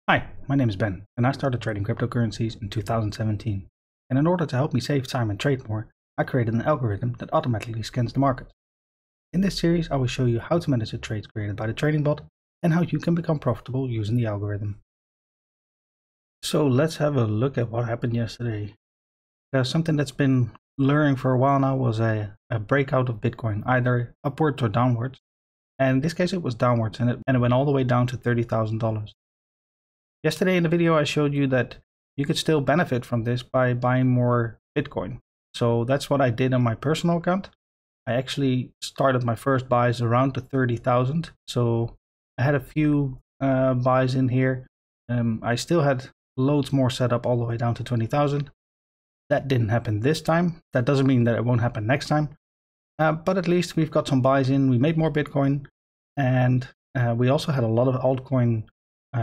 Hi, my name is Ben, and I started trading cryptocurrencies in 2017. And in order to help me save time and trade more, I created an algorithm that automatically scans the market. In this series, I will show you how to manage the trades created by the trading bot and how you can become profitable using the algorithm. So let's have a look at what happened yesterday. Something that's been luring for a while now was a breakout of Bitcoin, either upwards or downwards. And in this case, it was downwards, and it went all the way down to $30,000. Yesterday in the video I showed you that you could still benefit from this by buying more Bitcoin. So that's what I did on my personal account. I actually started my first buys around the 30,000. So I had a few buys in here. I still had loads more set up all the way down to 20,000. That didn't happen this time. That doesn't mean that it won't happen next time. But at least we've got some buys in. We made more Bitcoin, and we also had a lot of altcoin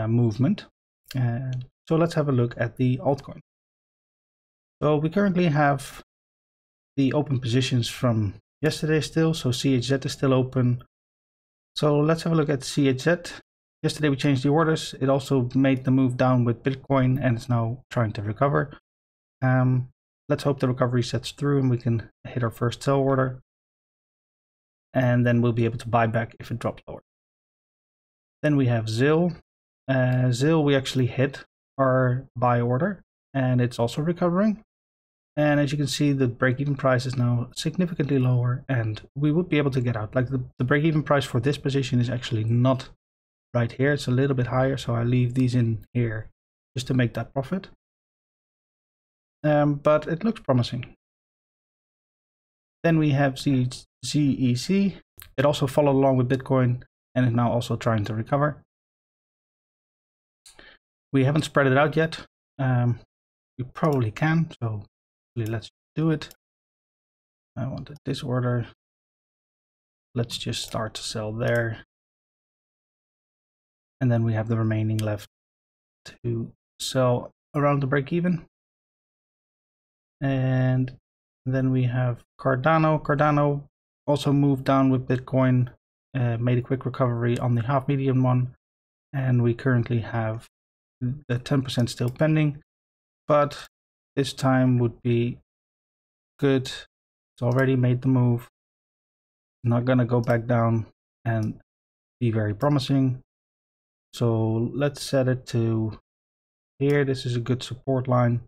movement. So let's have a look at the altcoin. So we currently have the open positions from yesterday still. So CHZ is still open. So let's have a look at CHZ. Yesterday we changed the orders. It also made the move down with Bitcoin and it's now trying to recover. Let's hope the recovery sets through and we can hit our first sell order. And then we'll be able to buy back if it drops lower. Then we have ZIL. ZIL, we actually hit our buy order and it's also recovering. And as you can see, the break-even price is now significantly lower and we would be able to get out. Like the break-even price for this position is actually not right here. It's a little bit higher, so I leave these in here just to make that profit. But it looks promising. Then we have ZEC. It also followed along with Bitcoin and is now also trying to recover. We haven't spread it out yet. We probably can, so let's do it. I wanted this order. Let's just start to sell there. And then we have the remaining left to sell around the break even. And then we have Cardano. Cardano also moved down with Bitcoin, made a quick recovery on the half medium one. And we currently have the 10% still pending, but this time would be good. It's already made the move. Not gonna go back down and be very promising. So let's set it to here. This is a good support line.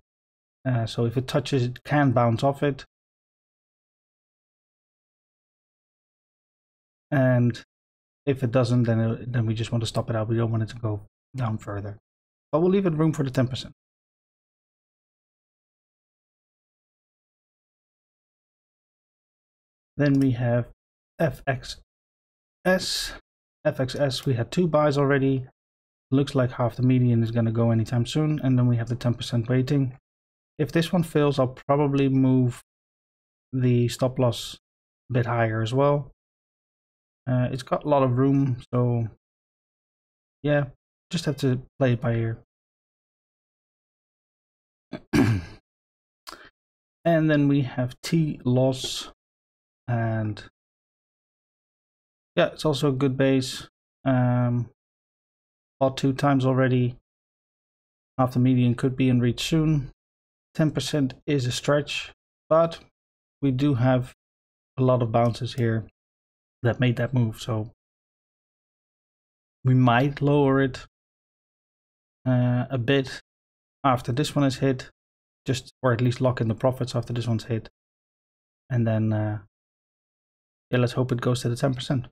So if it touches, it can bounce off it. And if it doesn't, then we just want to stop it out. We don't want it to go down further. But we'll leave it room for the 10%. Then we have FXS. FXS, we had two buys already. Looks like half the median is going to go anytime soon. And then we have the 10% waiting. If this one fails, I'll probably move the stop loss a bit higher as well. It's got a lot of room, so yeah, just have to play it by ear. And then we have T loss, and yeah, it's also a good base. Bought 2 times already. Half the median could be in reach soon. 10% is a stretch, but we do have a lot of bounces here that made that move, so we might lower it a bit after this one is hit, just or at least lock in the profits after this one's hit, and then yeah, let's hope it goes to the 10%.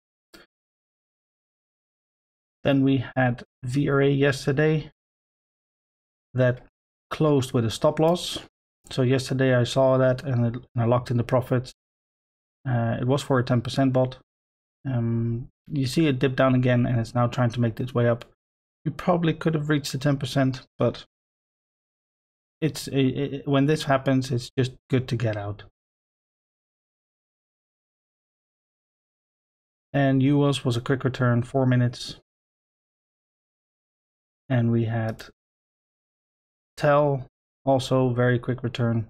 Then we had VRA yesterday that closed with a stop loss. So yesterday I saw that and I locked in the profits. It was for a 10% bot. You see it dip down again and it's now trying to make its way up. We probably could have reached the 10%, but when this happens, it's just good to get out. And UOS was a quick return, 4 minutes. And we had TEL, also very quick return.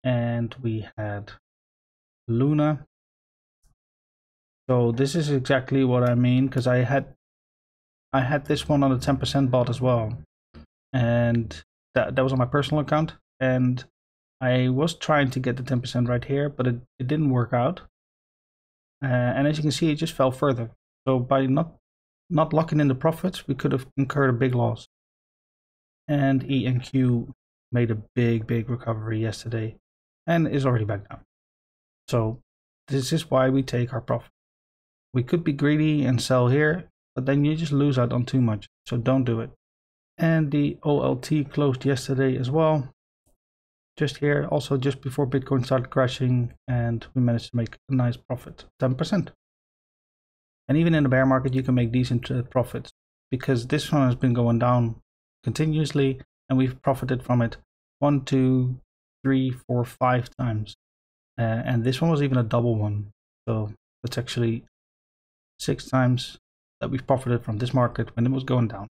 And we had Luna. So this is exactly what I mean, because I I had this one on a 10% bot as well, and that was on my personal account, and I was trying to get the 10% right here, but it didn't work out. And as you can see, it just fell further. So by not locking in the profits, we could have incurred a big loss. And ENQ made a big recovery yesterday and is already back down. So this is why we take our profit. We could be greedy and sell here, but then you just lose out on too much. So don't do it. And the OLT closed yesterday as well. Just here, also just before Bitcoin started crashing, and we managed to make a nice profit, 10%. And even in the bear market, you can make decent profits, because this one has been going down continuously, and we've profited from it 1, 2, 3, 4, 5 times. And this one was even a double one. So that's actually 6 times that we've profited from this market when it was going down.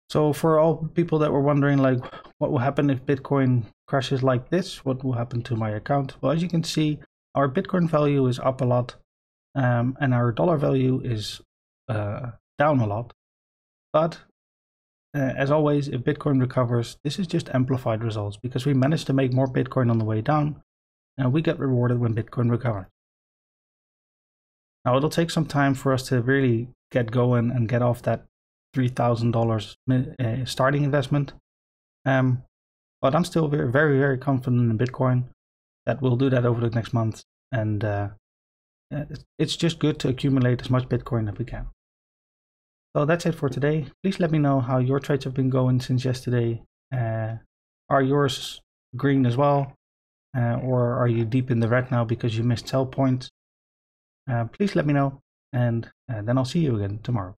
So for all people that were wondering, like, what will happen if Bitcoin crashes like this? What will happen to my account? Well, as you can see, our Bitcoin value is up a lot, and our dollar value is down a lot. But as always, if Bitcoin recovers, this is just amplified results, because we managed to make more Bitcoin on the way down, and we get rewarded when Bitcoin recovers. Now, it'll take some time for us to really get going and get off that $3,000 starting investment, but I'm still very confident in Bitcoin that we'll do that over the next month, and it's just good to accumulate as much Bitcoin as we can. So that's it for today. Please let me know how your trades have been going since yesterday. Are yours green as well, or are you deep in the red now because you missed sell points? Please let me know, and then I'll see you again tomorrow.